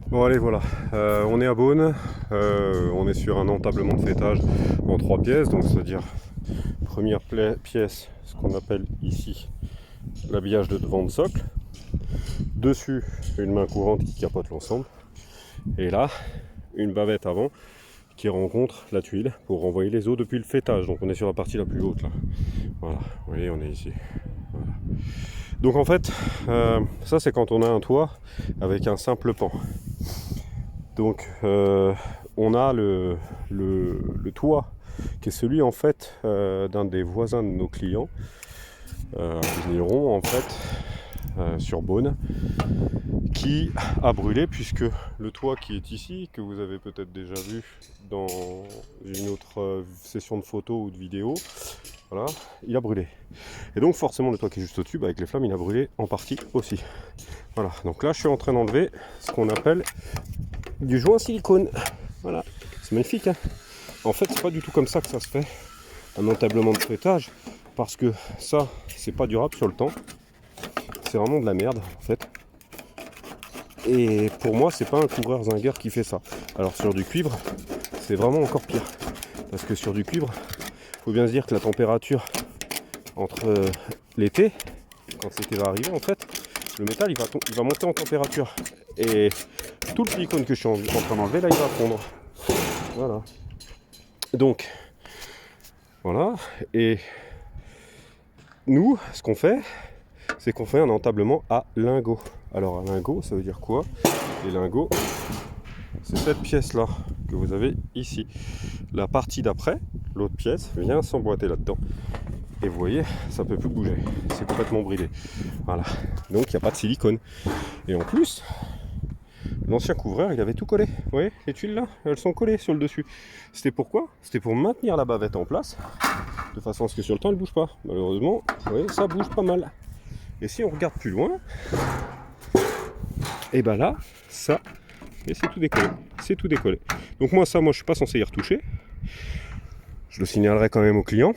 Bon allez voilà, on est à Beaune, on est sur un entablement de fêtage en 3 pièces, donc c'est-à-dire première pièce, ce qu'on appelle ici l'habillage de devant de socle, dessus une main courante qui capote l'ensemble, et là une bavette avant qui rencontre la tuile pour renvoyer les eaux depuis le fêtage, donc on est sur la partie la plus haute là, voilà, vous voyez on est ici. Voilà. Donc en fait, ça c'est quand on a un toit avec un simple pan. Donc on a le toit qui est celui en fait d'un des voisins de nos clients, vignerons en fait, sur Beaune, qui a brûlé puisque le toit qui est ici, que vous avez peut-être déjà vu dans une autre session de photos ou de vidéos, voilà, il a brûlé. Et donc forcément le toit qui est juste au-dessus, avec les flammes, il a brûlé en partie aussi. Voilà, donc là je suis en train d'enlever ce qu'on appelle du joint silicone. Voilà, c'est magnifique hein. En fait c'est pas du tout comme ça que ça se fait, un entablement de fêtage, parce que ça c'est pas durable sur le temps, c'est vraiment de la merde en fait. Et pour moi c'est pas un couvreur zingueur qui fait ça. Alors sur du cuivre c'est vraiment encore pire, parce que sur du cuivre faut bien se dire que la température entre l'été, quand l'été va arriver en fait, le métal il va monter en température, et tout le silicone que je suis en train d'enlever là il va fondre. Voilà, donc voilà. Et nous ce qu'on fait, c'est qu'on fait un entablement à lingots. Alors un lingot ça veut dire quoi? Les lingots, c'est cette pièce là que vous avez ici. La partie d'après, l'autre pièce, vient s'emboîter là-dedans. Et vous voyez, ça peut plus bouger, c'est complètement bridé. Voilà, donc il n'y a pas de silicone. Et en plus, l'ancien couvreur, il avait tout collé. Vous voyez, les tuiles là, elles sont collées sur le dessus. C'était pourquoi? C'était pour maintenir la bavette en place, de façon à ce que sur le temps, elle ne bouge pas. Malheureusement, vous voyez, ça bouge pas mal. Et si on regarde plus loin, et ben là, ça, et c'est tout décollé. C'est tout décollé. Donc moi, ça, je suis pas censé y retoucher. Je le signalerai quand même au client.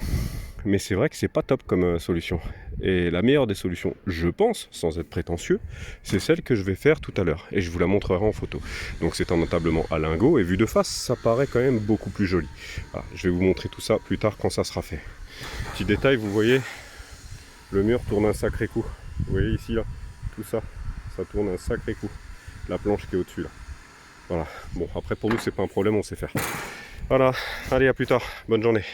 Mais c'est vrai que c'est pas top comme solution. Et la meilleure des solutions, je pense, sans être prétentieux, c'est celle que je vais faire tout à l'heure. Et je vous la montrerai en photo. Donc c'est un entablement à lingots, et vu de face, ça paraît quand même beaucoup plus joli. Voilà, je vais vous montrer tout ça plus tard quand ça sera fait. Petit détail, vous voyez, le mur tourne un sacré coup. Vous voyez ici, là, tout ça, ça tourne un sacré coup. La planche qui est au-dessus, là. Voilà. Bon, après pour nous, c'est pas un problème, on sait faire. Voilà, allez, à plus tard. Bonne journée.